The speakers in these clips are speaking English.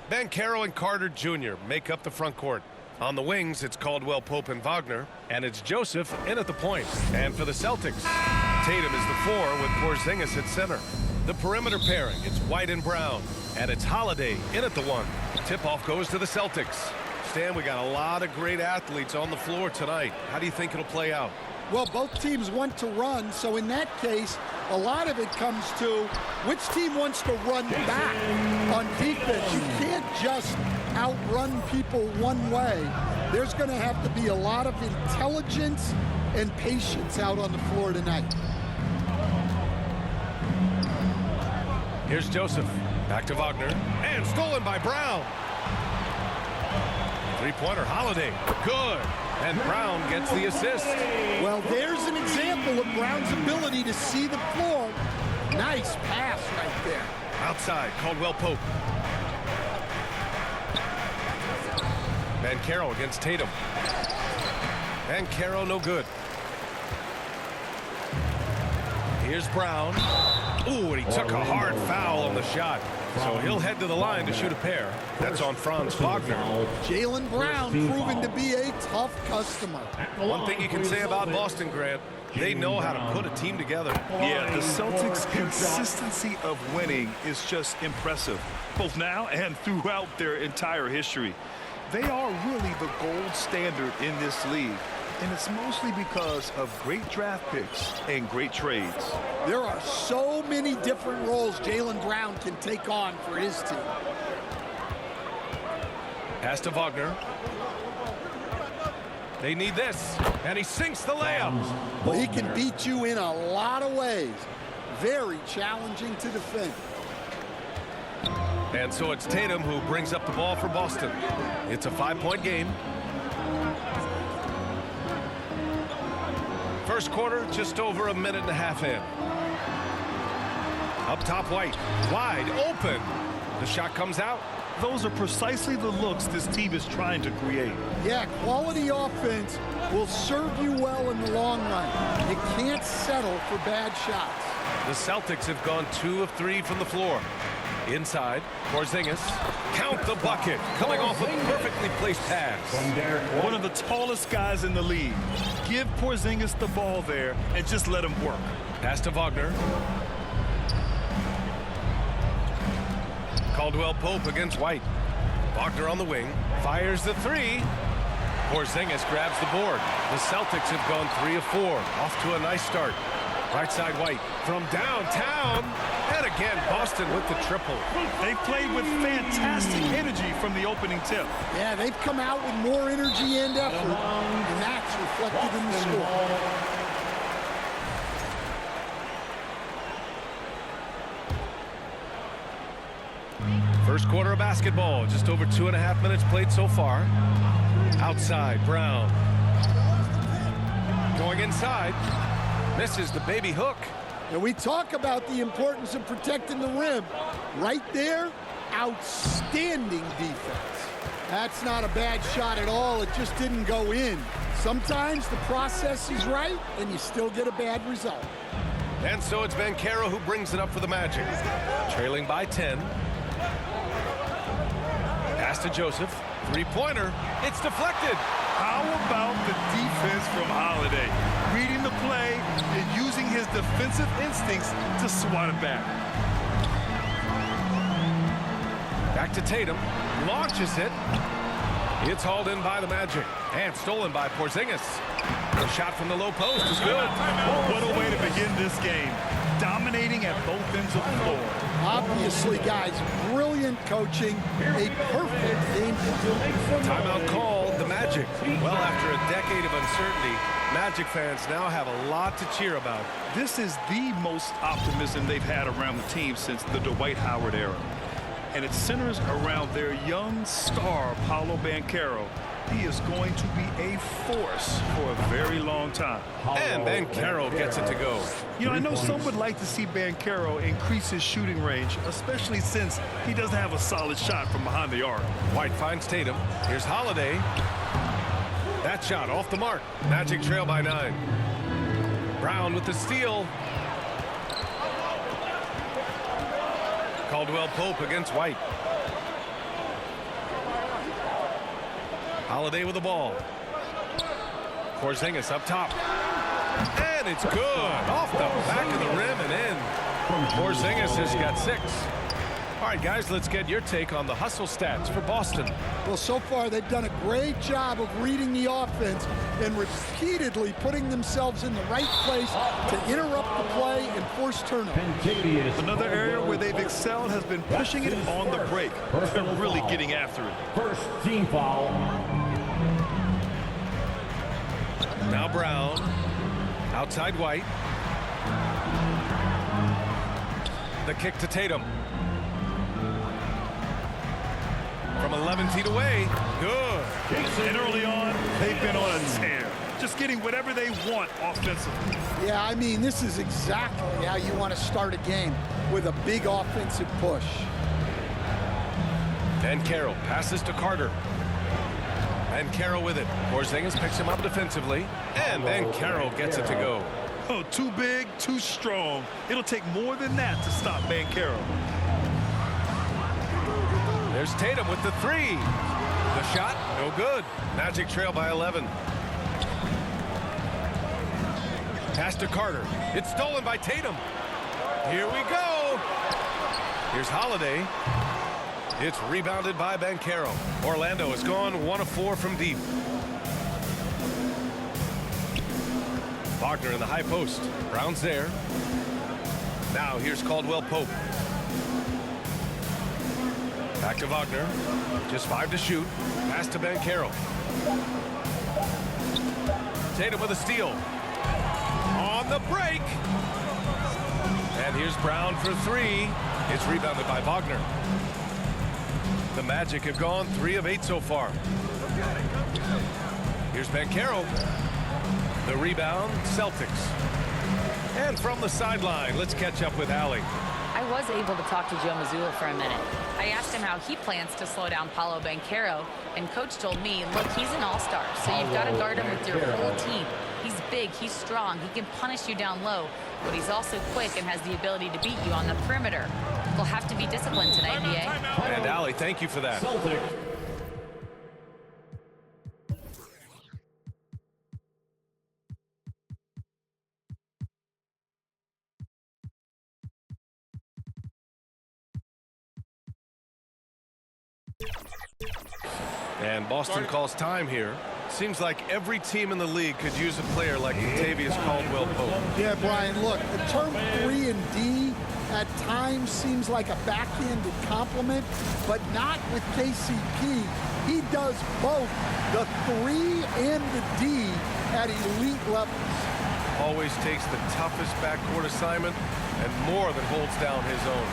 Bancaro and Carter Jr. make up the front court. On the wings, it's Caldwell Pope and Wagner, and it's Joseph in at the point. And for the Celtics, Tatum is the 4 with Porzingis at center. The perimeter pairing, it's White and Brown, and it's Holiday in at the 1. Tip-off goes to the Celtics. Stan, we got a lot of great athletes on the floor tonight. How do you think it'll play out? Well, both teams want to run, so in that case, a lot of it comes to which team wants to run back on defense. You can't just outrun people one way. There's going to have to be a lot of intelligence and patience out on the floor tonight. Here's Joseph. Back to Wagner. And stolen by Brown. Three-pointer, Holiday. Good. And Brown gets the assist. Well, there's an example of Brown's ability to see the floor. Nice pass right there. Outside, Caldwell Pope. Bancaro against Tatum. Bancaro no good. Here's Brown. Ooh, and he took a hard foul on the shot. So he'll head to the line to shoot a pair. That's on Franz Wagner. Jaylen Brown proven to be a tough customer. One thing you can say about Boston, Grant, they know how to put a team together. Yeah, the Celtics' consistency of winning is just impressive, both now and throughout their entire history. They are really the gold standard in this league, and it's mostly because of great draft picks and great trades. There are so many different roles Jaylen Brown can take on for his team. Pass to Wagner. They need this, and he sinks the layup. Well, he can beat you in a lot of ways. Very challenging to defend. And so it's Tatum who brings up the ball for Boston. It's a 5-point game. First quarter, just over a minute and a half in. Up top, White. Wide open. The shot comes out. Those are precisely the looks this team is trying to create. Yeah, quality offense will serve you well in the long run. You can't settle for bad shots. The Celtics have gone 2 of 3 from the floor. Inside, Porzingis. Count the bucket. Coming off a perfectly placed pass. One of the tallest guys in the league. Give Porzingis the ball there and just let him work. Pass to Wagner. Caldwell Pope against White. Wagner on the wing. Fires the 3. Porzingis grabs the board. The Celtics have gone 3 of 4. Off to a nice start. Right side, White. From downtown. And again, Boston with the triple. They played with fantastic energy from the opening tip. Yeah, they've come out with more energy and effort, and that's reflected in the score. First quarter of basketball. Just over 2.5 minutes played so far. Outside, Brown. Going inside. Misses the baby hook. And we talk about the importance of protecting the rim. Right there, outstanding defense. That's not a bad shot at all. It just didn't go in. Sometimes the process is right, and you still get a bad result. And so it's Bancaro who brings it up for the Magic. Trailing by 10. Pass to Joseph. Three-pointer. It's deflected. How about the defense from Holiday? Reading the play and using his defensive instincts to swat it back. Back to Tatum. Launches it. It's hauled in by the Magic. And stolen by Porzingis. The shot from the low post is good. What a way to begin this game. Dominating at both ends of the floor. Obviously, guys, brilliant coaching. A perfect game. Timeout called the Magic. Well, after a decade of uncertainty, Magic fans now have a lot to cheer about. This is the most optimism they've had around the team since the Dwight Howard era. And it centers around their young star, Paolo Bancaro. He is going to be a force for a very long time. And Bancaro gets it to go. You know, I know some would like to see Bancaro increase his shooting range, especially since he doesn't have a solid shot from behind the arc. White finds Tatum. Here's Holiday. That shot off the mark. Magic trail by 9. Brown with the steal. Caldwell Pope against White. Holiday with the ball. Porzingis up top. And it's good. Off the back of the rim and in. Porzingis has got 6. All right, guys, let's get your take on the hustle stats for Boston. Well, so far they've done a great job of reading the offense and repeatedly putting themselves in the right place to interrupt the play and force turnovers. Another area where they've excelled has been pushing it on the break. They're really getting after it. First team foul. Now Brown. Outside White. The kick to Tatum. From 11 feet away. Good. And early on, they've been on a tear. Just getting whatever they want offensively. Yeah, I mean, this is exactly how you want to start a game, with a big offensive push. And Carroll passes to Carter. And Carroll with it. Porzingis picks him up defensively. And then Carroll gets it to go. Oh, too big, too strong. It'll take more than that to stop Banchero. There's Tatum with the 3. The shot, no good. Magic trail by 11. Pass to Carter. It's stolen by Tatum. Here we go. Here's Holiday. It's rebounded by Banchero. Orlando has gone 1 of 4 from deep. Wagner in the high post. Brown's there. Now here's Caldwell Pope. Back to Wagner. Just 5 to shoot. Pass to Banchero. Tatum with a steal. On the break. And here's Brown for 3. It's rebounded by Wagner. The Magic have gone 3 of 8 so far. Here's Banchero. The rebound, Celtics. And from the sideline, let's catch up with Allie. I was able to talk to Joe Mazzulla for a minute. I asked him how he plans to slow down Paolo Banchero, and Coach told me, look, he's an all-star, so you've got to guard him with your whole team. He's big, he's strong, he can punish you down low, but he's also quick and has the ability to beat you on the perimeter. We'll have to be disciplined tonight, BA. And Allie, thank you for that. And Boston calls time here. Seems like every team in the league could use a player like Latavius Caldwell Pope. Yeah, Brian, look, the term 3 and D at times seems like a backhanded compliment, but not with KCP. He does both the 3 and the D at elite levels. Always takes the toughest backcourt assignment and more than holds down his own.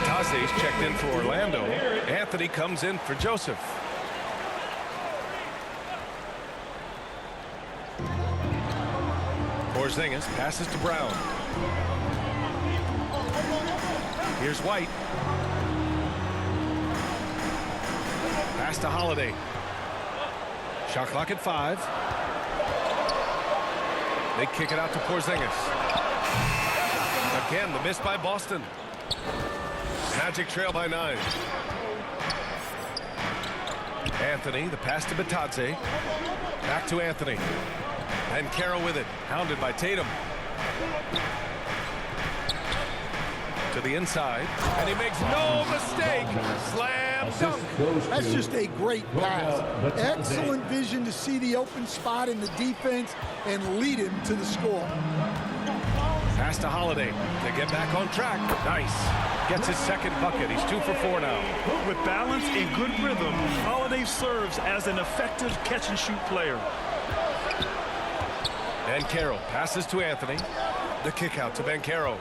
Taze's checked in for Orlando. Anthony comes in for Joseph. Porzingis passes to Brown. Here's White. Pass to Holiday. Shot clock at 5. They kick it out to Porzingis. Again, the miss by Boston. Magic trail by 9. Anthony, the pass to Bitadze. Back to Anthony. And Carroll with it, hounded by Tatum. To the inside, and he makes no mistake. Slam dunk. That's just a great pass. Excellent vision to see the open spot in the defense and lead him to the score. Pass to Holiday to get back on track. Nice. Gets his second bucket. He's 2 for 4 now. With balance and good rhythm, Holiday serves as an effective catch-and-shoot player. Banchero passes to Anthony. The kick out to Banchero.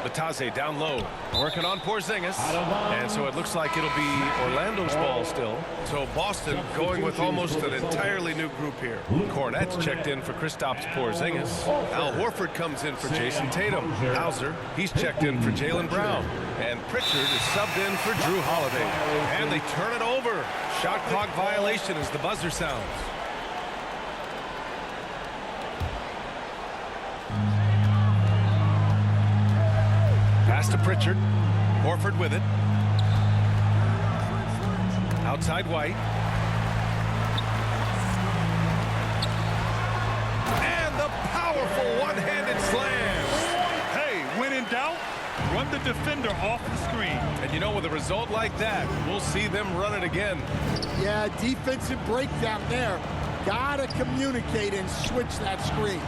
Bataze down low, working on Porzingis, and so it looks like it'll be Orlando's ball still. So Boston going with almost an entirely new group here. Cornette's checked in for Kristaps Porzingis. Al Horford comes in for Jason Tatum. Hauser, he's checked in for Jaylen Brown. And Pritchard is subbed in for Drew Holiday. And they turn it over. Shot clock violation as the buzzer sounds. Pass to Pritchard. Horford with it. Outside White. And the powerful one-handed slam. Hey, when in doubt, run the defender off the screen. And you know, with a result like that, we'll see them run it again. Yeah, defensive breakdown there. Gotta communicate and switch that screen.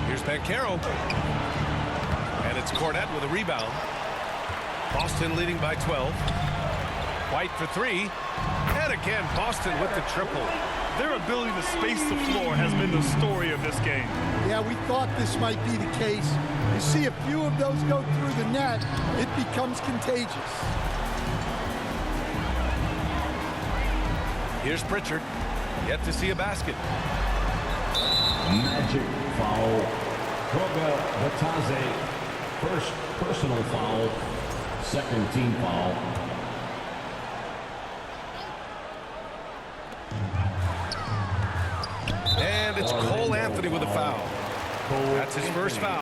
Here's Banchero. And it's Cornette with a rebound. Boston leading by 12. White for three. And again, Boston with the triple. Their ability to space the floor has been the story of this game. Yeah, we thought this might be the case. You see a few of those go through the net, it becomes contagious. Here's Pritchard. Yet to see a basket. Magic foul. Koga Bataze, first personal foul, second team foul. And it's Cole Anthony with a foul. That's his first foul.